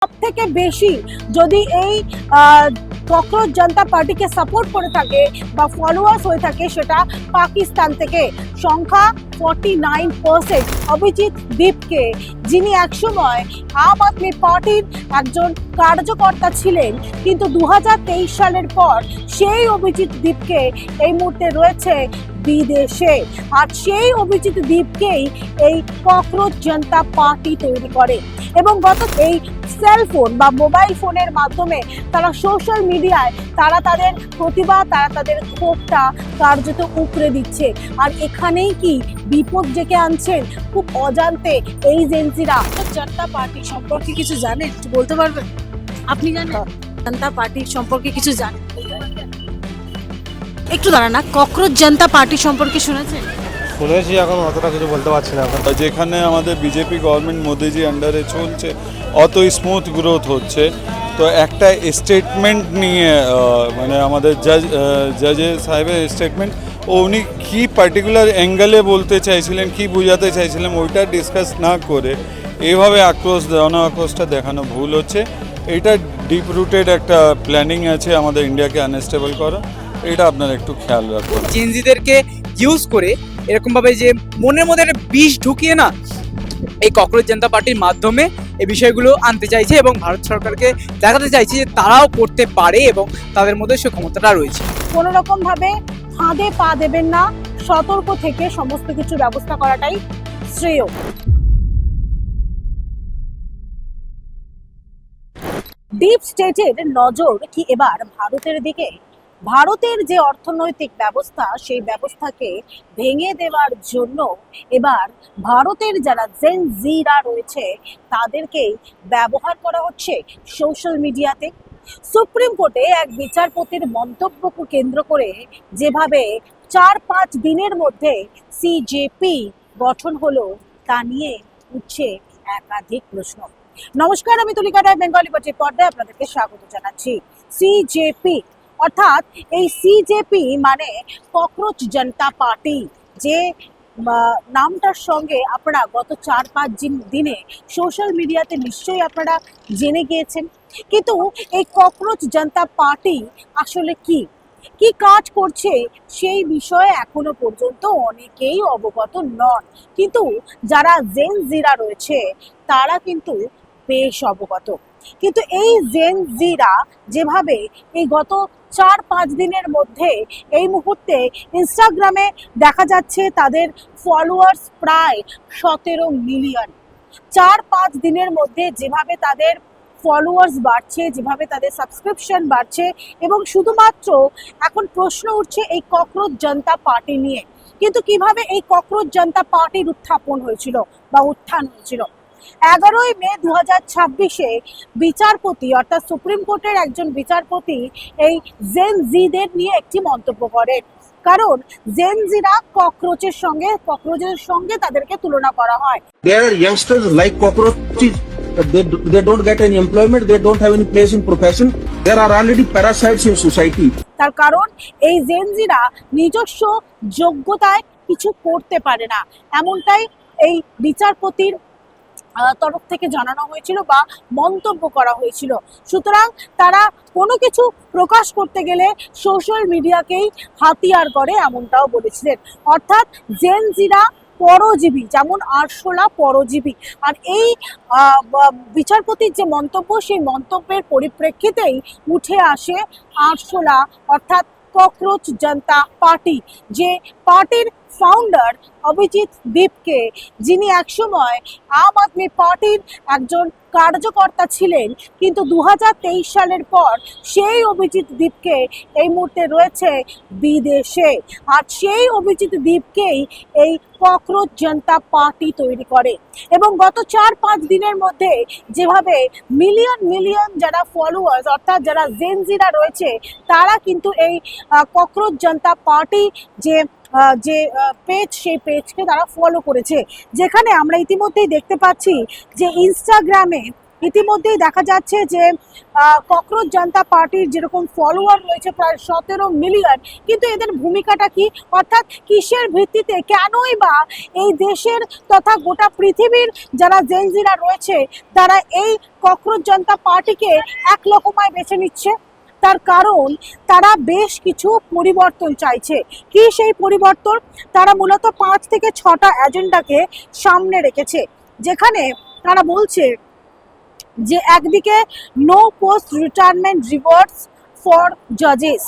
সবথেকে বেশি যদি এই ককরোচ জনতা পার্টিকে সাপোর্ট করে থাকে বা ফলোয়ার্স হয়ে থাকে সেটা পাকিস্তান থেকে। সংখ্যা 49%। অভিজিৎ দীপকে, যিনি একসময় আম আদমি পার্টির একজন কার্যকর্তা ছিলেন, কিন্তু 2023 সালের পর সেই অভিজিৎ দীপকে এই মুহূর্তে রয়েছে বিদেশে। আর সেই অভিজিৎ দীপকেই এই ককরোচ জনতা পার্টি তৈরি করে এবং গত এই সেলফোন বা মোবাইল ফোনের মাধ্যমে তারা সোশ্যাল মিডিয়ায় তারা তাদের প্রতিবাদ, তারা তাদের ক্ষোভটা কার্যত উপড়ে দিচ্ছে। আর এখানেই কি বিপদ ডেকে আনছেন খুব অজান্তে এই জেনজিরা। জনতা পার্টি সম্পর্কে কিছু জানেন, একটু বলতে পারবেন? আপনি জানেন জনতা পার্টির সম্পর্কে কিছু জানেন? একটু দাঁড়ান না, ককরোচ জনতা পার্টি সম্পর্কে শুনেছেন? শুনেছি, এখন অতটা কিছু বলতে পারছি না। এখন যেখানে আমাদের বিজেপি গভর্নমেন্ট মোদিজি আন্ডারে চলছে, অত স্মুথ গ্রোথ হচ্ছে, তো একটা স্টেটমেন্ট নিয়ে মানে আমাদের জাজের সাহেবের স্টেটমেন্ট, উনি কী পার্টিকুলার অ্যাঙ্গেলে বলতে চাইছিলেন, কি বোঝাতে চাইছিলেন, ওইটা ডিসকাস না করে এইভাবে আক্রোশটা দেখানো ভুল হচ্ছে। এটা ডিপ রুটেড একটা প্ল্যানিং আছে আমাদের ইন্ডিয়াকে আনস্টেবল করা, এটা আপনারা একটু খেয়াল রাখবেন। জেনজিদেরকে ইউজ করে এরকমভাবে যে মনের মধ্যে একটা বিষ ঢুকিয়ে না এই ককরোচ জনতা পার্টির মাধ্যমে এই বিষয়গুলো আনতে চাইছে এবং ভারত সরকারকে দেখাতে চাইছে যে তারাও করতে পারে এবং তাদের মধ্যে সে ক্ষমতাটা রয়েছে। কোনো রকম ভাবে ফাঁদে পা দেবেন না, সতর্ক থেকে সমস্ত কিছু ব্যবস্থা করাটাই শ্রেয়। ডিপ স্টেটের নজর কি এবার ভারতের দিকে? ভারতের যে অর্থনৈতিক ব্যবস্থা, সেই ব্যবস্থাকে ভেঙে দেওয়ার জন্য এবার ভারতের যারা জেন জিরা রয়েছে তাদেরকেই ব্যবহার করা হচ্ছে সোশ্যাল মিডিয়াতে। সুপ্রিম কোর্টে এক বিচারপতির মন্তব্যকে কেন্দ্র করে যেভাবে 4-5 দিনের মধ্যে সিজেপি গঠন হলো তা নিয়ে উঠছে একাধিক প্রশ্ন। নমস্কার, আমি তুলিকা রায়, বেঙ্গলি বাটির পর্দায় আপনাদেরকে স্বাগত জানাচ্ছি। সিজেপি অর্থাৎ এই সিজেপি মানে ককরোচ জনতা পার্টি, যে নামটার সঙ্গে আপনারা গত 4-5 দিনে সোশ্যাল মিডিয়াতে নিশ্চয়ই আপনারা জেনে গিয়েছেন। কিন্তু এই ককরোচ জনতা পার্টি আসলে কি কি কাজ করছে সেই বিষয়ে এখনো পর্যন্ত অনেকেই অবগত নন, কিন্তু যারা জেন জিরা রয়েছে তারা কিন্তু বেশ অবগত। কিন্তু এই জেন জিরা যেভাবে এই গত 4-5 দিনের মধ্যে এই মুহূর্তে ইনস্টাগ্রামে দেখা যাচ্ছে তাদের ফলোয়ার্স প্রায় 17 মিলিয়ন। 4-5 দিনের মধ্যে যেভাবে তাদের ফলোয়ার্স বাড়ছে, যেভাবে তাদের সাবস্ক্রিপশন বাড়ছে, এবং শুধুমাত্র এখন প্রশ্ন উঠছে এই ককরোচ জনতা পার্টি নিয়ে। কিন্তু কিভাবে এই ককরোচ জনতা পার্টির উত্থাপন হয়েছিল বা উত্থান হয়েছিল? 11ই মে 2026-এ বিচারপতি অর্থাৎ সুপ্রিম কোর্টের একজন বিচারপতি এই জেন জিদের নিয়ে একটি মন্তব্য করেন। কারণ জেন জিরা ককরোচের সঙ্গে তাদেরকে তুলনা করা হয়। There are youngsters like cockroaches. They don't get any employment. They don't have any place in profession. There are already parasites in society. তার কারণ এই জেন জিরা নিজস্ব যোগ্যতায় কিছু করতে পারে না, এমনটাই এই বিচারপতির তরফ থেকে জানানো হয়েছিল বা মন্তব্য করা হয়েছিল। সুতরাং তারা কোনো কিছু প্রকাশ করতে গেলে সোশ্যাল মিডিয়াকেই হাতিয়ার করে, এমনটাও বলেছিলেন। অর্থাৎ জেন জিরা পরজীবী, যেমন আরশোলা পরজীবী। আর এই বিচারপতির যে মন্তব্য, সেই মন্তব্যের পরিপ্রেক্ষিতেই উঠে আসে আরশোলা অর্থাৎ ককরোচ জনতা পার্টি, যে পার্টির ফাউন্ডার অভিজিৎ দীপকে, যিনি একসময় আম আদমি পার্টির একজন কার্যকর্তা ছিলেন, কিন্তু 2023 সালের পর সেই অভিজিৎ দীপকে এই মুহূর্তে রয়েছে বিদেশে। আর সেই অভিজিৎ দীপকেই এই ককরোচ জনতা পার্টি তৈরি করে এবং গত 4-5 দিনের মধ্যে যেভাবে মিলিয়ন যারা ফলোয়ার্স অর্থাৎ যারা জেন জিরা রয়েছে তারা কিন্তু এই ককরোচ জনতা পার্টি যে পেজ, সেই পেজকে তারা ফলো করেছে। যেখানে আমরা ইতিমধ্যেই দেখতে পাচ্ছি যে ইনস্টাগ্রামে ইতিমধ্যেই দেখা যাচ্ছে যে ককরোচ জনতা পার্টির যেরকম ফলোয়ার রয়েছে প্রায় 17 মিলিয়ন, কিন্তু এদের ভূমিকাটা কি, অর্থাৎ কিসের ভিত্তিতে, কেনই বা এই দেশের তথা গোটা পৃথিবীর যারা জেনজিরা রয়েছে তারা এই ককরোচ জনতা পার্টিকে এক লকমায় বেছে নিচ্ছে? তার কারণ তারা বেশ কিছু পরিবর্তন চাইছে। কি সেই পরিবর্তন? তারা মূলত 5 থেকে 6টা এজেন্ডাকে সামনে রেখেছে, যেখানে তারা বলছে যে একদিকে no post retirement rewards for জাজেস,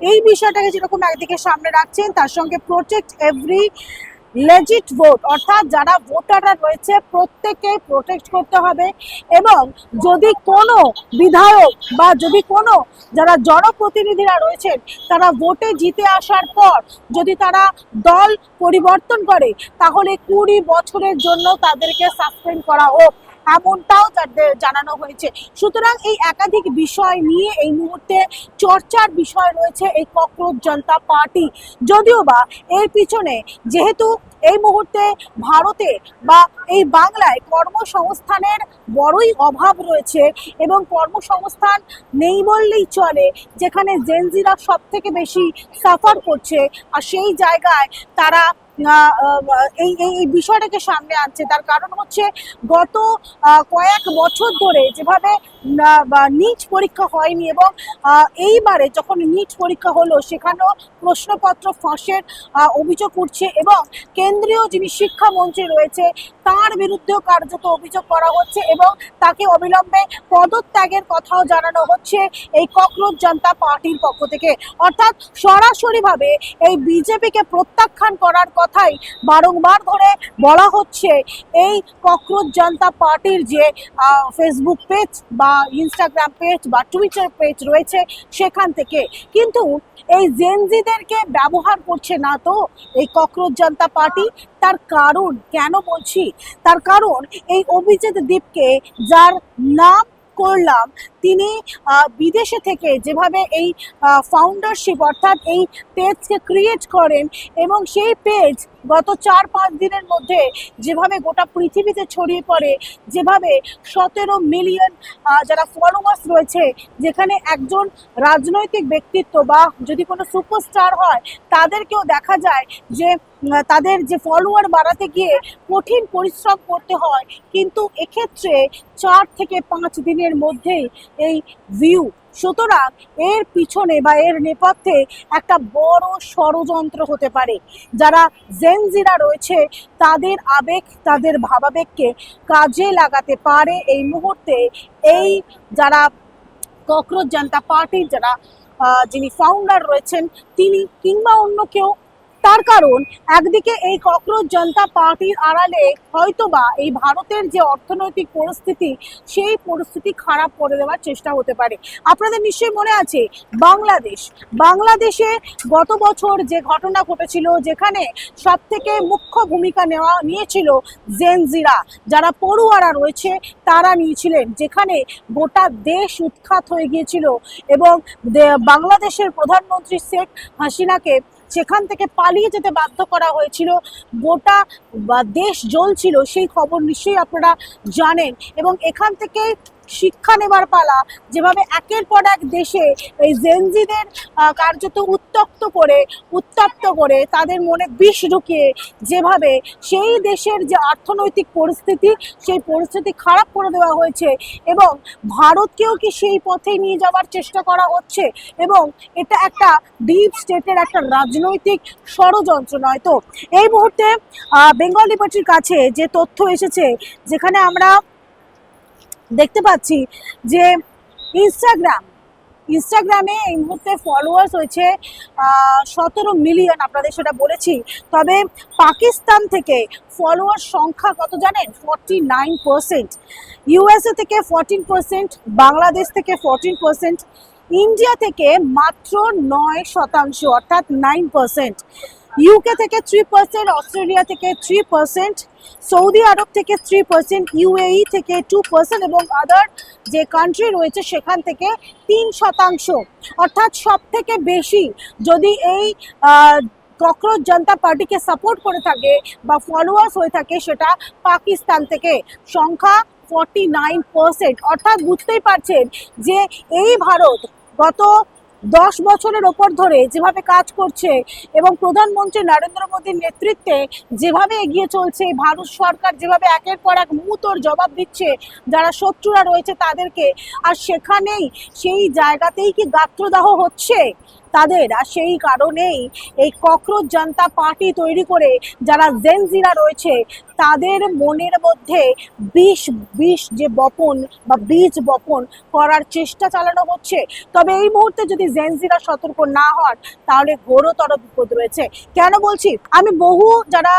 এই বিষয়টাকে যেরকম একদিকে সামনে রাখছেন, তার সঙ্গে প্রোটেক্ট এভরি লেজিট ভোট, অর্থাৎ যারা ভোটাররা রয়েছে প্রত্যেককে প্রোটেক্ট করতে হবে, এবং যদি কোনো বিধায়ক বা যদি কোনো যারা জনপ্রতিনিধিরা রয়েছেন তারা ভোটে জিতে আসার পর যদি তারা দল পরিবর্তন করে তাহলে 20 বছরের জন্য তাদেরকে সাসপেন্ড করা হোক, এমনটাও তাদের জানানো হয়েছে। সুতরাং এই একাধিক বিষয় নিয়ে এই মুহূর্তে চর্চার বিষয় রয়েছে এই ককরোচ জনতা পার্টি। যদিও বা এর পিছনে যেহেতু এই মুহূর্তে ভারতে বা এই বাংলায় কর্মসংস্থানের বড়ই অভাব রয়েছে এবং কর্মসংস্থান নেই বললেই চলে, যেখানে জেনজিরা সব থেকে বেশি সাফার করছে, আর সেই জায়গায় তারা এই এই বিষয়টাকে সামনে আনছে। তার কারণ হচ্ছে গত কয়েক বছর ধরে যেভাবে নিট পরীক্ষা হয়নি, এবং এইবারে যখন নিট পরীক্ষা হলো সেখানেও প্রশ্নপত্র ফাঁসের অভিযোগ উঠছে, এবং কেন্দ্রীয় যিনি শিক্ষামন্ত্রী রয়েছে তার বিরুদ্ধেও কার্যত অভিযোগ করা হচ্ছে, এবং তাকে অবিলম্বে পদত্যাগের কথাও জানানো হচ্ছে এই ককরোচ জনতা পার্টির পক্ষ থেকে। অর্থাৎ সরাসরিভাবে এই বিজেপিকে প্রত্যাখ্যান করার কথাই বারংবার ধরে বলা হচ্ছে এই ককরোচ জনতা পার্টির যে ফেসবুক পেজ বা ইনস্টাগ্রাম পেজ বা টুইটার পেজ রয়েছে সেখান থেকে। কিন্তু এই জেনজিদেরকে ব্যবহার করছে না তো এই ককরোচ জনতা পার্টি? তার কারণ কেন বলছি, তার কারণ এই অভিজিৎ দীপকে যার নাম করলাম, তিনি বিদেশে থেকে যেভাবে এই ফাউন্ডারশিপ অর্থাৎ এই পেজকে ক্রিয়েট করেন, এবং সেই পেজ গত 4-5 দিনের মধ্যে যেভাবে গোটা পৃথিবীতে ছড়িয়ে পড়ে, যেভাবে 17 মিলিয়ন যারা ফলোয়ার্স রয়েছে, যেখানে একজন রাজনৈতিক ব্যক্তিত্ব বা যদি কোনো সুপারস্টার হয় তাদেরকেও দেখা যায় যে তাদের যে ফলোয়ার বাড়াতে গিয়ে কঠিন পরিশ্রম করতে হয়, কিন্তু এক্ষেত্রে 4 থেকে 5 দিনের মধ্যেই এই ভিউ। সুতরাং এর পিছনে বা এর নেপথ্যে একটা বড় ষড়যন্ত্র হতে পারে। যারা জেনজিরা রয়েছে তাদের আবেগ, তাদের ভাবাবেগকে কাজে লাগাতে পারে এই মুহূর্তে এই যারা ককরোচ জনতা পার্টির যারা যিনি ফাউন্ডার রয়েছেন তিনি কিংবা অন্য কেউ। তার কারণ একদিকে এই ককরোচ জনতা পার্টির আড়ালে হয়তোবা এই ভারতের যে অর্থনৈতিক পরিস্থিতি সেই পরিস্থিতি খারাপ করে দেওয়ার চেষ্টা হতে পারে। আপনাদের নিশ্চয়ই মনে আছে বাংলাদেশে গত বছর যে ঘটনা ঘটেছিল, যেখানে সব থেকে মুখ্য ভূমিকা নিয়েছিল জেনজিরা, যারা পড়ুয়ারা রয়েছে তারা নিয়েছিলেন, যেখানে গোটা দেশ উৎখাত হয়ে গিয়েছিল এবং বাংলাদেশের প্রধানমন্ত্রী শেখ হাসিনাকে সেখান থেকে পালিয়ে যেতে বাধ্য করা হয়েছিল, গোটা দেশ জ্বলছিল, সেই খবর নিশ্চয়ই আপনারা জানেন। এবং এখান থেকে শিক্ষা নেবার পালা, যেভাবে একের পর এক দেশে এই জেনজিদের কার্যত উত্তপ্ত করে তাদের মনে বিষ ঢুকিয়ে যেভাবে সেই দেশের যে অর্থনৈতিক পরিস্থিতি সেই পরিস্থিতি খারাপ করে দেওয়া হয়েছে, এবং ভারতকেও কি সেই পথে নিয়ে যাওয়ার চেষ্টা করা হচ্ছে, এবং এটা একটা ডিপ স্টেটের একটা রাজনৈতিক ষড়যন্ত্র নয় তো? এই মুহূর্তে বেঙ্গল লিবার্টির কাছে যে তথ্য এসেছে, যেখানে আমরা দেখতে পাচ্ছি যে ইনস্টাগ্রামে এই মুহূর্তে ফলোয়ার্স হয়েছে 17 মিলিয়ন, আপনাদের সেটা বলেছি। তবে পাকিস্তান থেকে ফলোয়ার সংখ্যা কত জানেন? 49%, ইউএসএ থেকে 14%, বাংলাদেশ থেকে 14%, ইন্ডিয়া থেকে মাত্র 9% অর্থাৎ 9%, ইউকে থেকে 3%, অস্ট্রেলিয়া থেকে 3%, সৌদি আরব থেকে 3%, ইউএই থেকে 2% এবং আদার যে কান্ট্রি রয়েছে সেখান থেকে 3%। অর্থাৎ সব থেকে বেশি যদি এই ককরোচ জনতা পার্টিকে সাপোর্ট করে থাকে বা ফলোয়ার্স হয়ে থাকে সেটা পাকিস্তান থেকে, সংখ্যা 49%। অর্থাৎ বুঝতেই পারছেন যে এই ভারত গত 10 বছরের ওপর ধরে যেভাবে কাজ করছে এবং প্রধানমন্ত্রী নরেন্দ্র মোদীর নেতৃত্বে যেভাবে এগিয়ে চলছে, ভারত সরকার যেভাবে একের পর এক মুহূর্তর জবাব দিচ্ছে যারা শত্রুরা রয়েছে তাদেরকে, আর সেখানেই সেই জায়গাতেই কি গাত্রদাহ হচ্ছে তাদের, আর সেই কারণেই এই ককরোচ জনতা পার্টি তৈরি করে যারা জেনজিরা রয়েছে তাদের মনের মধ্যে বিষ যে বপন বা বীজ বপন করার চেষ্টা চালানো হচ্ছে। তবে এই মুহূর্তে যদি জেনজিরা সতর্ক না হন তাহলে ঘোরতর বিপদ রয়েছে। কেন বলছি, আমি বহু যারা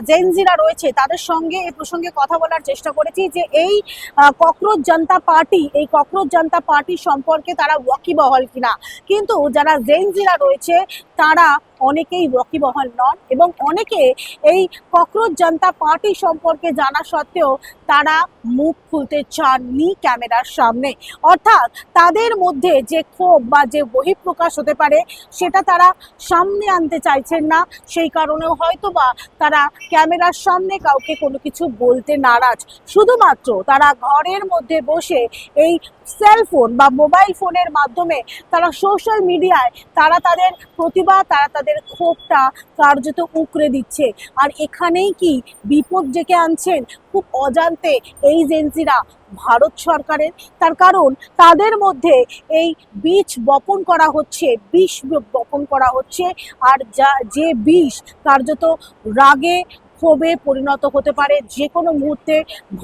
জেনজিরা রয়েছে তাদের সঙ্গে এই প্রসঙ্গে কথা বলার চেষ্টা করেছি যে এই ককরোচ জনতা পার্টি সম্পর্কে তারা ওয়াকিবহাল কিনা, কিন্তু যারা জেনজিরা রয়েছে তারা অনেকেই ওয়াকিবহাল নন এবং অনেকে এই ককরোচ জনতা পার্টি সম্পর্কে জানা সত্ত্বেও তারা মুখ খুলতে চাননি ক্যামেরার সামনে। অর্থাৎ তাদের মধ্যে যে ক্ষোভ বা যে বহিঃপ্রকাশ হতে পারে সেটা তারা সামনে আনতে চাইছেন না, সেই কারণেও হয়তো বা তারা ক্যামেরার সামনে কাউকে কোনো কিছু বলতে নারাজ। শুধুমাত্র তারা ঘরের মধ্যে বসে এই সেলফোন বা মোবাইল ফোনের মাধ্যমে তারা সোশ্যাল মিডিয়ায় তারা তাদের প্রতিবাদ, তারা তাদের ক্ষোভটা কার্যত উকরে দিচ্ছে। আর এখানেই কি বিপদ ডেকে আনছেন খুব অজান্তে এই জেনজিরা ভারত সরকারের। তার কারণ তাদের মধ্যে এই বিষ বপন করা হচ্ছে, আর যে বিষ কার্যত রাগে ক্ষোভে পরিণত হতে পারে যে কোনো মুহূর্তে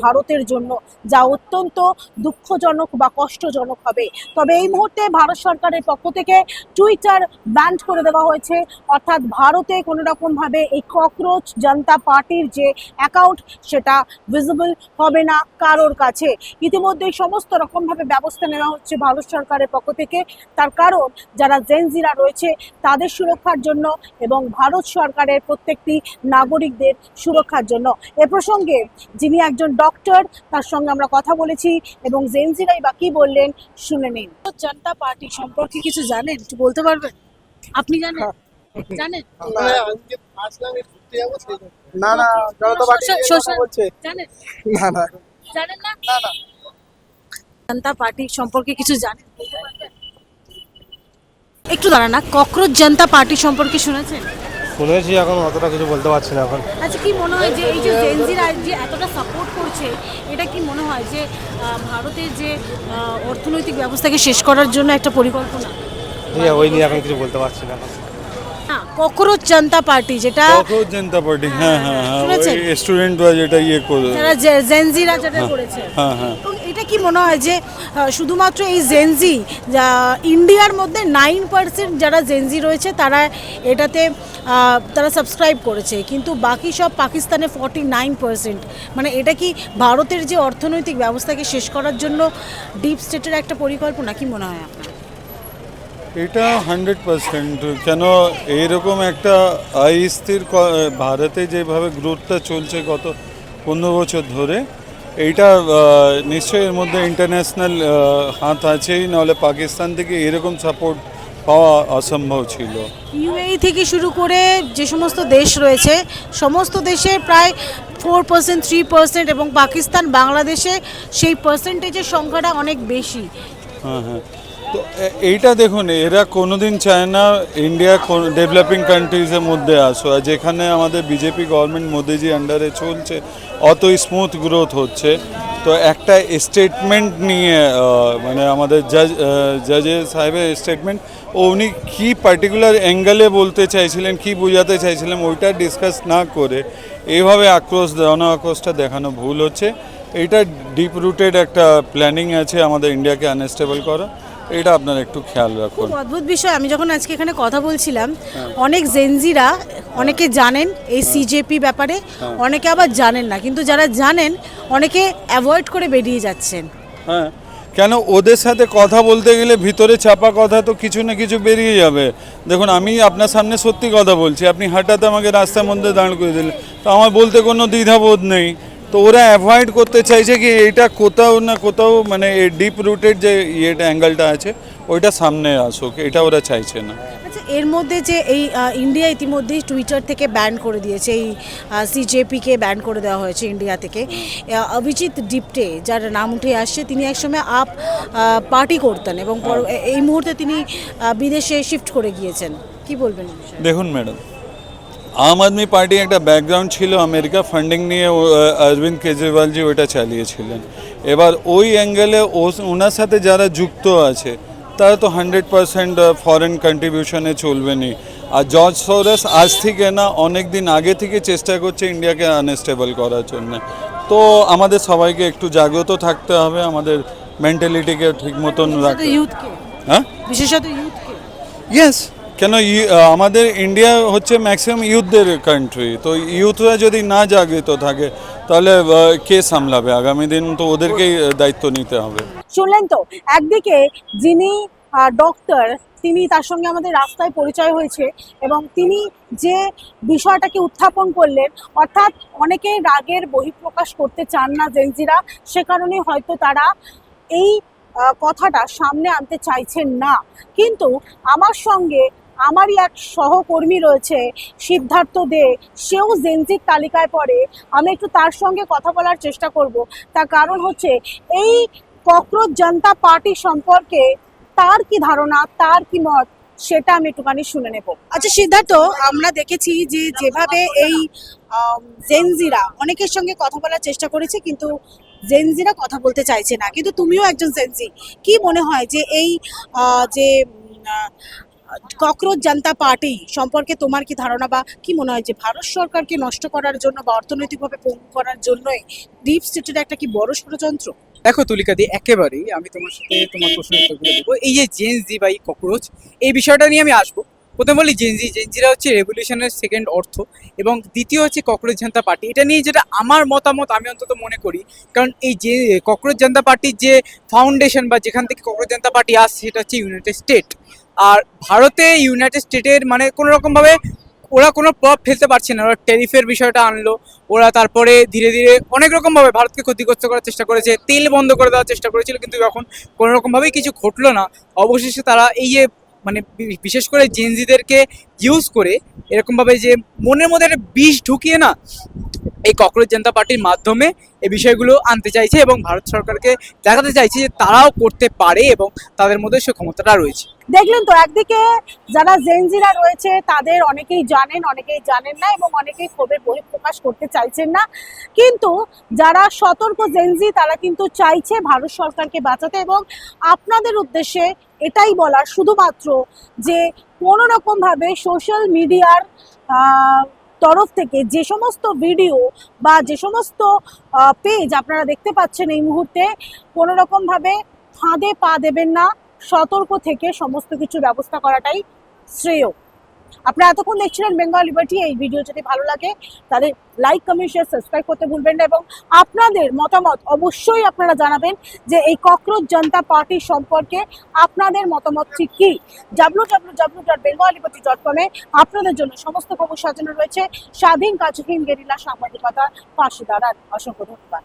ভারতের জন্য, যা অত্যন্ত দুঃখজনক বা কষ্টজনক হবে। তবে এই মুহূর্তে ভারত সরকারের পক্ষ থেকে টুইটার ব্যান করে দেওয়া হয়েছে, অর্থাৎ ভারতে কোনো রকমভাবে এই ককরোচ জনতা পার্টির যে অ্যাকাউন্ট সেটা ভিজিবল হবে না কারোর কাছে। ইতিমধ্যেই সমস্ত রকমভাবে ব্যবস্থা নেওয়া হচ্ছে ভারত সরকারের পক্ষ থেকে, তার কারণ যারা জেনজিরা রয়েছে তাদের সুরক্ষার জন্য এবং ভারত সরকারের প্রত্যেকটি নাগরিকদের সুরক্ষার জন্য। এ প্রসঙ্গে যিনি একজন ডক্টর তার সঙ্গে আমরা কথা বলেছি এবং জেনজিরাই বা কি বললেন শুনে নিন। জনতা পার্টি সম্পর্কে কিছু জানেন, একটু বলতে পারবেন? আপনি জানেন? জানেন না না, জনতা পার্টি বলছে জানেন না না জানেন না জনতা পার্টি সম্পর্কে কিছু জানেন, বলতে পারবেন? একটু দাঁড়ান না, ককরোচ জনতা পার্টি সম্পর্কে শুনেছেন? শুনেছি, এখন অতটা কিছু বলতে পারছি না এখন। আচ্ছা, কি মনে হয় যে এই যে জেনজিরা যে এতটা সাপোর্ট করছে, এটা কি মনে হয় যে ভারতের যে অর্থনৈতিক ব্যবস্থাকে শেষ করার জন্য একটা পরিকল্পনা? ওই নিয়ে এখন কিছু বলতে পারছি না। ককরোচ জনতা পার্টি যেটা ককরোচ জনতা পার্টি, হ্যাঁ হ্যাঁ হ্যাঁ, শুনেছেন? ওই স্টুডেন্টরা যেটা যারা জেনজিরা যেটা করেছে, হ্যাঁ হ্যাঁ। তো এটা কি মনে হয় যে শুধুমাত্র এই জেনজি, ইন্ডিয়ার মধ্যে 9% যারা জেনজি রয়েছে তারা এটাতে তারা সাবস্ক্রাইব করেছে, কিন্তু বাকি সব পাকিস্তানে 49%, মানে এটা কি ভারতের যে অর্থনৈতিক ব্যবস্থাকে শেষ করার জন্য ডিপ স্টেটের একটা পরিকল্পনা, কি মনে হয় আপনার? এটা 100%। কেন এইরকম একটা অস্থির ভারতে যেভাবে গ্রোথটা চলছে গত 15 বছর ধরে, এইটা নিশ্চয়ই এর মধ্যে ইন্টারন্যাশনাল হাত আছেই, নাহলে পাকিস্তান থেকে এরকম সাপোর্ট পাওয়া অসম্ভব ছিল। ইউএই থেকে শুরু করে যে সমস্ত দেশ রয়েছে সমস্ত দেশের প্রায় 4%, 3%, এবং পাকিস্তান বাংলাদেশে সেই পার্সেন্টেজের সংখ্যাটা অনেক বেশি। হ্যাঁ হ্যাঁ, তো এইটা দেখুন, এরা কোনোদিন চায় না ইন্ডিয়া ডেভেলপিং কান্ট্রিজের মধ্যে আসো, আর যেখানে আমাদের বিজেপি গভর্নমেন্ট মোদিজি আন্ডারে চলছে অত স্মুথ গ্রোথ হচ্ছে। তো একটা স্টেটমেন্ট নিয়ে মানে আমাদের জাজের সাহেবের স্টেটমেন্ট, উনি কী পার্টিকুলার অ্যাঙ্গেলে বলতে চাইছিলেন, কি বোঝাতে চাইছিলেন, ওইটা ডিসকাস না করে এইভাবে আক্রোশটা দেখানো ভুল হচ্ছে। এইটা ডিপ রুটেড একটা প্ল্যানিং আছে আমাদের ইন্ডিয়াকে আনস্টেবল করা, এটা আপনারা একটু খেয়াল রাখুন। খুব অদ্ভুত বিষয়, আমি যখন আজকে এখানে কথা বলছিলাম অনেক জেনজিরা অনেকে জানেন এই সিজেপি ব্যাপারে, অনেকে আবার জানেন না, কিন্তু যারা জানেন অনেকে অ্যাভয়েড করে বেরিয়ে যাচ্ছেন। হ্যাঁ, কেন ওদের সাথে কথা বলতে গেলে ভিতরে চাপা কথা তো কিছু না কিছু বেরিয়ে যাবে। দেখুন, আমি আপনার সামনে সত্যি কথা বলছি, আপনি হঠাৎ আমাকে রাস্তার মধ্যে দাঁড় করে দিলেন, তো আমার বলতে কোনো দ্বিধাবোধ নেই। তো ওরা অ্যাভয়েড করতে চাইছে কি এটা কোথাও না কোথাও মানে ডিপ রুটেড যে ইয়েটা অ্যাঙ্গেলটা আছে ওইটা সামনে আসুক, এটা ওরা চাইছে না। আচ্ছা, এর মধ্যে যে এই ইন্ডিয়া ইতিমধ্যেই টুইটার থেকে ব্যান করে দিয়েছে, এই সিজেপিকে ব্যান করে দেওয়া হয়েছে ইন্ডিয়া থেকে। অভিজিৎ ডিপটে যার নাম উঠে আসছে, তিনি একসময় আপ পার্টি করতেন এবং এই মুহূর্তে তিনি বিদেশে শিফট করে গিয়েছেন, কি বলবেন এই বিষয়ে? দেখুন ম্যাডাম, আম আদমি পার্টি একটা ব্যাকগ্রাউন্ড ছিল, আমেরিকা ফান্ডিং নিয়ে অরবিন্দ কেজরিওয়ালজি ওইটা চালিয়েছিলেন। এবার ওই অ্যাঙ্গেলে ওনার সাথে যারা যুক্ত আছে তারা তো 100% ফরেন কন্ট্রিবিউশনে চলবে নি। আর জর্জ সোরস আজ থেকে না অনেক দিন আগে থেকে চেষ্টা করছে ইন্ডিয়াকে আনস্টেবল করার জন্য। তো আমাদের সবাইকে একটু জাগ্রত থাকতে হবে, আমাদের মেন্টালিটিকে ঠিক মতন রাখতে। ইউথকে, হ্যাঁ, বিশেষত ইউথকে। ইয়েস, কেন আমাদের ইন্ডিয়া হচ্ছে ম্যাক্সিমাম ইউথদের কান্ট্রি, তো ইউথরা যদি না জাগৃত থাকে তাহলে কে সামলাবে আগামী দিন? তো ওদেরকেই দায়িত্ব নিতে হবে। শুনলেন তো, একদিকে যিনি ডক্টর, তিনি, তার সঙ্গে আমাদের রাস্তায় পরিচয় হয়েছে এবং তিনি যে বিষয়টাকে উত্থাপন করলেন, অর্থাৎ অনেকেই রাগের বহিঃপ্রকাশ করতে চান না জেনজিরা, সে কারণে হয়তো তারা এই কথাটা সামনে আনতে চাইছেন না। কিন্তু আমার সঙ্গে আমারই এক সহকর্মী রয়েছে সিদ্ধার্থ দে, সেও জেনজির তালিকায় পড়ে। আমি একটু তার সঙ্গে কথা বলার চেষ্টা করব, তার কারণ হচ্ছে এই ককরোচ জনতা পার্টি সম্পর্কে তার কি ধারণা, তার কি মত, সেটা আমি একটুখানি শুনে নেব। আচ্ছা সিদ্ধার্থ, আমরা দেখেছি যে যেভাবে এই জেনজিরা অনেকের সঙ্গে কথা বলার চেষ্টা করেছে, কিন্তু জেনজিরা কথা বলতে চাইছে না, কিন্তু তুমিও একজন জেনজি। কি মনে হয় যে এই যে ককরোচ জনতা পার্টি সম্পর্কে তোমার কি ধারণা, বা কি মনে হয় যে ভারত সরকারকে নষ্ট করার জন্য বা অর্থনৈতিকভাবে পঙ্গু করার জন্যই ডিপ স্টেটের একটা কি বড় ষড়যন্ত্র? দেখো তুলিকাদি, একেবারেই আমি তোমার সাথে তোমার প্রশ্নের উত্তরগুলো দেবো। এই যে জেনজি বা এই ককরোচ, এই বিষয়টা নিয়ে আমি আসবো। প্রথমে বলি জেনজিরা হচ্ছে রেভলিউশনের সেকেন্ড অর্থ, এবং দ্বিতীয় হচ্ছে ককরোচ জনতা পার্টি। এটা নিয়ে যেটা আমার মতামত, আমি অন্তত মনে করি, কারণ এই যে ককরোচ জনতা পার্টির যে ফাউন্ডেশন বা যেখান থেকে ককরোচ জনতা পার্টি আসছে সেটা হচ্ছে ইউনাইটেড স্টেট। আর ভারতে ইউনাইটেড স্টেটের মানে কোনো রকমভাবে ওরা কোনো প্রভাব ফেলতে পারছে না। ওরা ট্যারিফের বিষয়টা আনলো, ওরা তারপরে ধীরে ধীরে অনেক রকমভাবে ভারতকে ক্ষতিগ্রস্ত করার চেষ্টা করেছে, তেল বন্ধ করে দেওয়ার চেষ্টা করেছিল, কিন্তু এখন কোনো রকমভাবেই কিছু ঘটলো না। অবশেষে তারা এই যে মানে বিশেষ করে জেনজিদেরকে ইউজ করে এরকমভাবে যে মনের মধ্যে একটা বিষ ঢুকিয়ে না, এই ককরোচ জনতা পার্টির মাধ্যমে এই বিষয়গুলো আনতে চাইছে এবং ভারত সরকারকে দেখাতে চাইছে যে তারাও করতে পারে এবং তাদের মধ্যে সে ক্ষমতাটা রয়েছে। দেখলেন তো, একদিকে যারা জেনজিরা রয়েছে তাদের অনেকেই জানেন, অনেকেই জানেন না এবং অনেকেই ক্ষোভের বহিঃপ্রকাশ করতে চাইছেন না, কিন্তু যারা সতর্ক জেনজি তারা কিন্তু চাইছে ভারত সরকারকে বাঁচাতে। এবং আপনাদের উদ্দেশ্যে এটাই বলার শুধুমাত্র যে কোনো রকমভাবে সোশ্যাল মিডিয়ার তরফ থেকে যে সমস্ত ভিডিও বা যে সমস্ত পেজ আপনারা দেখতে পাচ্ছেন এই মুহূর্তে, কোনো রকমভাবে ফাঁদে পা দেবেন না, সতর্ক থেকে সমস্ত কিছু ব্যবস্থা করাটাই শ্রেয়। আপনারা এতক্ষণ দেখছিলেন বেঙ্গল লিবার্টি। এই ভিডিও যদি ভালো লাগে তাহলে লাইক, কমেন্ট, শেয়ার, সাবস্ক্রাইব করতে ভুলবেন না এবং আপনাদের মতামত অবশ্যই আপনারা জানাবেন যে এই ককরোচ জনতা পার্টি সম্পর্কে আপনাদের মতামত ঠিক কি। www.bengalliberty.com এ আপনাদের জন্য সমস্ত খবর সাজানো রয়েছে। স্বাধীন কাজহীন গেরিলা সাংবাদিকতার পাশে দাঁড়ান। অসংখ্য ধন্যবাদ।